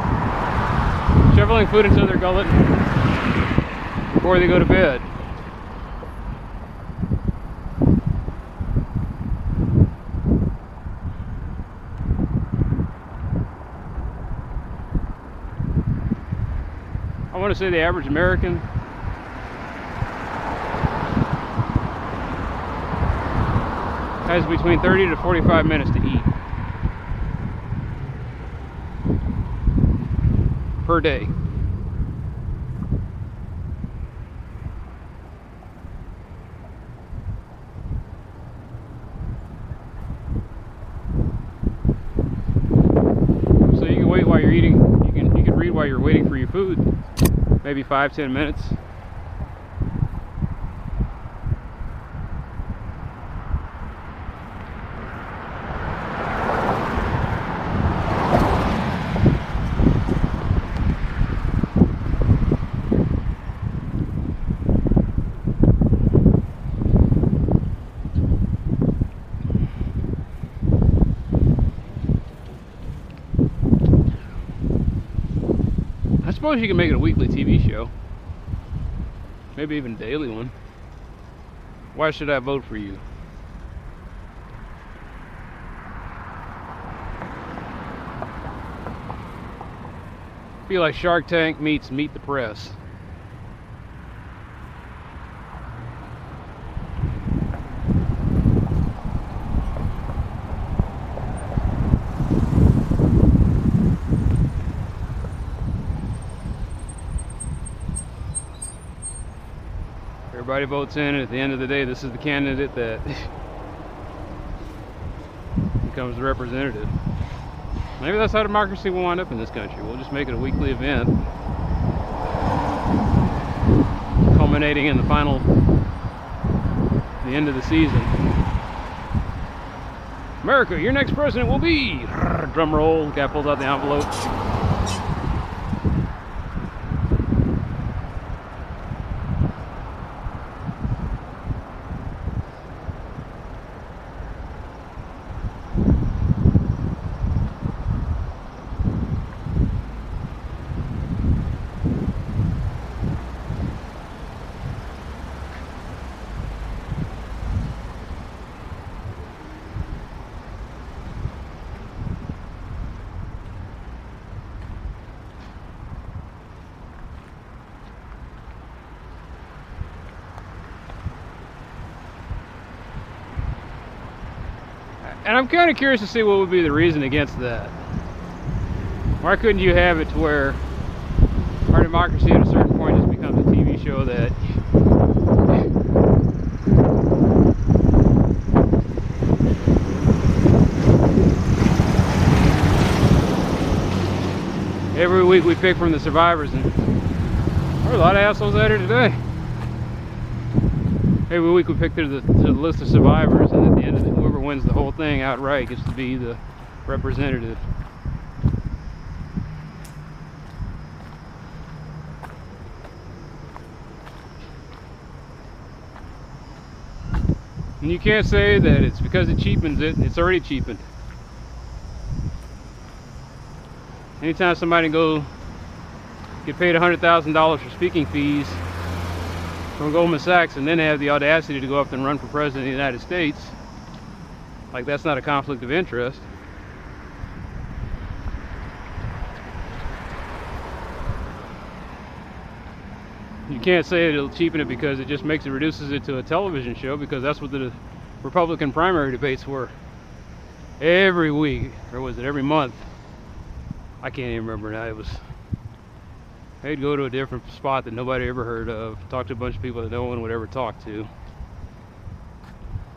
Speaker 1: before they go to bed. I want to say the average American has between 30 to 45 minutes to eat per day. So you can wait while you're eating. You can read while you're waiting for your food. Maybe 5-10 minutes. I suppose you can make it a weekly TV show. Maybe even a daily one. Why should I vote for you? I feel like Shark Tank meets Meet the Press. Everybody votes in, and at the end of the day, this is the candidate that becomes the representative. Maybe that's how democracy will wind up in this country. We'll just make it a weekly event, culminating in the end of the season. America, your next president will be... Drum roll, the guy pulls out the envelope. And I'm kind of curious to see what would be the reason against that. Why couldn't you have it to where our democracy at a certain point just becomes a TV show that every week we pick from the survivors, and there are a lot of assholes out here today. Every week we pick through the list of survivors, and at the end of it, whoever wins the whole thing outright gets to be the representative. And you can't say that it's because it cheapens it. It's already cheapened. Anytime somebody get paid $100,000 for speaking fees from Goldman Sachs, and then have the audacity to go up and run for president of the United States, like that's not a conflict of interest. You can't say it'll cheapen it because it just reduces it to a television show, because that's what the Republican primary debates were. Every week, or was it every month? I can't even remember now. They'd go to a different spot that nobody ever heard of, talk to a bunch of people that no one would ever talk to,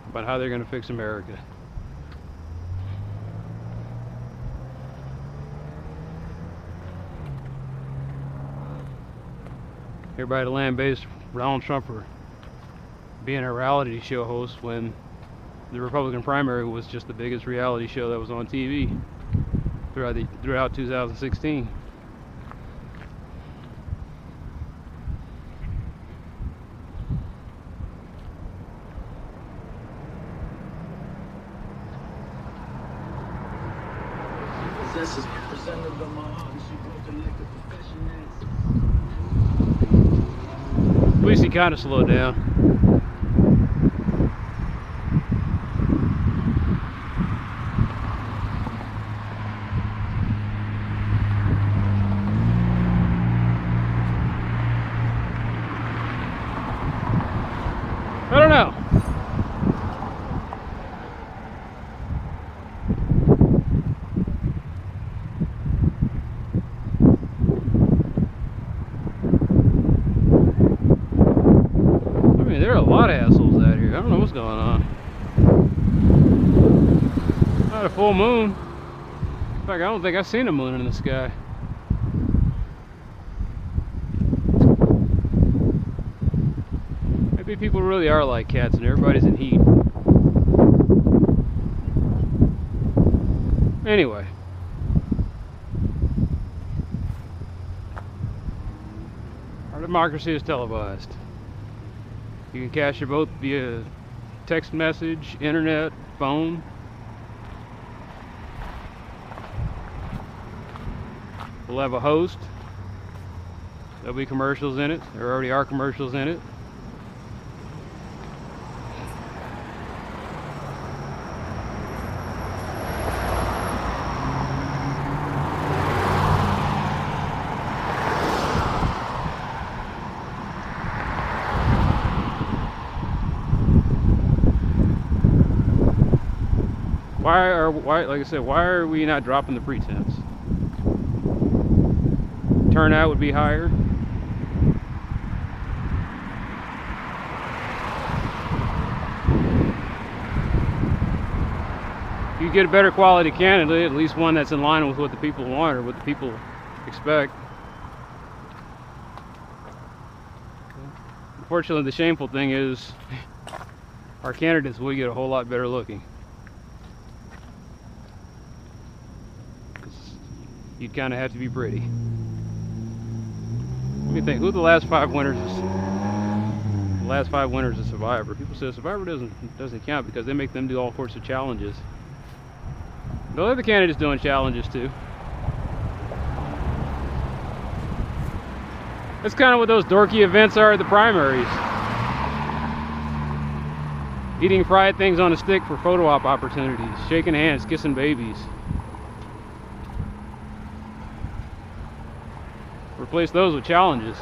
Speaker 1: about how they're going to fix America. Everybody at land based Donald Trump for being a reality show host, when the Republican primary was just the biggest reality show that was on TV throughout 2016.
Speaker 2: This is
Speaker 1: At least he kind of slowed down. I don't know. I mean, there are a lot of assholes out here. I don't know what's going on. Not a full moon. In fact, I don't think I've seen a moon in the sky. Maybe people really are like cats and everybody's in heat. Anyway. Our democracy is televised. You can cast your vote via text message, internet, phone. We'll have a host. There'll be commercials in it. There already are commercials in it. Like I said, why are we not dropping the pretense? Turnout would be higher. If you get a better quality candidate, at least one that's in line with what the people want or what the people expect. Unfortunately, the shameful thing is our candidates will get a whole lot better looking. You'd kind of have to be pretty. Let me think. Who are the last 5 winners? The last 5 winners of Survivor. People say Survivor doesn't count because they make them do all sorts of challenges. The other candidates doing challenges too. That's kind of what those dorky events are at the primaries. Eating fried things on a stick for photo op opportunities. Shaking hands, kissing babies. Replace those with challenges.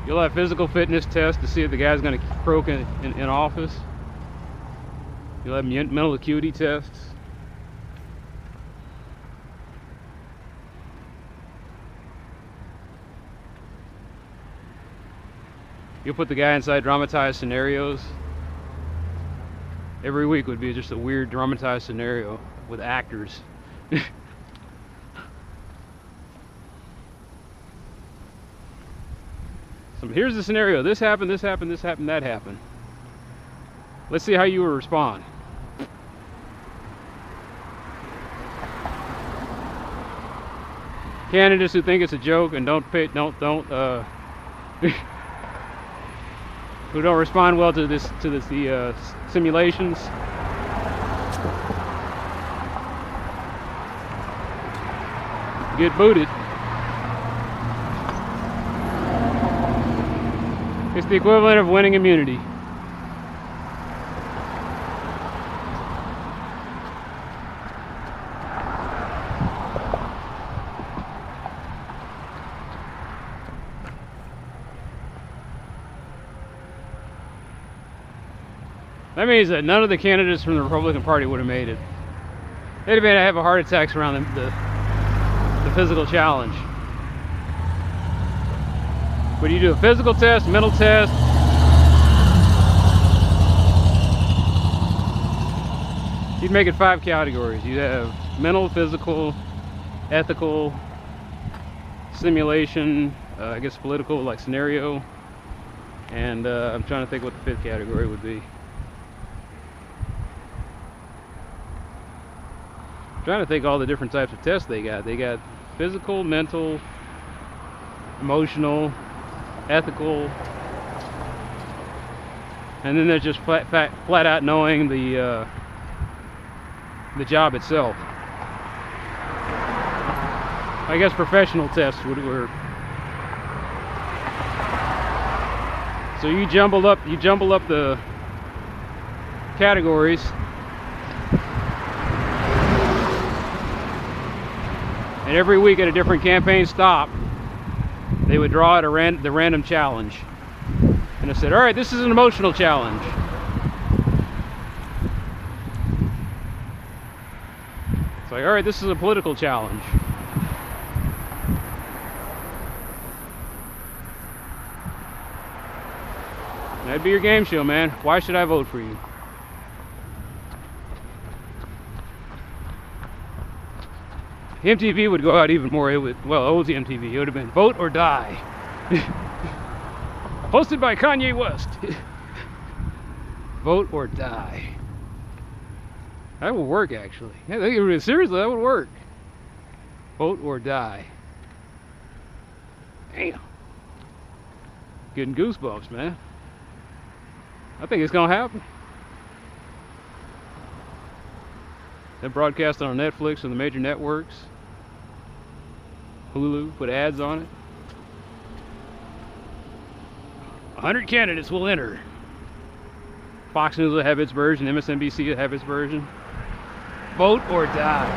Speaker 1: You'll have physical fitness tests to see if the guy's going to croak in office. You'll have mental acuity tests. You'll put the guy inside dramatized scenarios. Every week would be just a weird dramatized scenario with actors. So here's the scenario. This happened, this happened, this happened, that happened. Let's see how you will respond. Candidates who think it's a joke and who don't respond well to the simulations. Get booted. It's the equivalent of winning immunity. That means that none of the candidates from the Republican Party would have made it. They'd have been to have a heart attacks around the physical challenge. But you do a physical test, mental test. You'd make it 5 categories. You'd have mental, physical, ethical, simulation, I guess political, like scenario, and I'm trying to think what the 5th category would be. I'm trying to think all the different types of tests they got. They got physical, mental, emotional, ethical, and then there's just flat out knowing the job itself. I guess professional tests were. So you jumble up the categories. And every week at a different campaign stop, they would draw out the random challenge. And I said, all right, this is an emotional challenge. It's like, all right, this is a political challenge. That'd be your game show, man. Why should I vote for you? MTV would go out even more. It would, well, it was the MTV. It would have been vote or die. Hosted by Kanye West. Vote or die. That would work, actually. Yeah, seriously, that would work. Vote or die. Damn. Getting goosebumps, man. I think it's gonna happen. They broadcast it on Netflix and the major networks. Hulu, put ads on it. 100 candidates will enter. Fox News will have its version, MSNBC will have its version. Vote or die.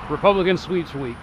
Speaker 1: Republican sweeps week.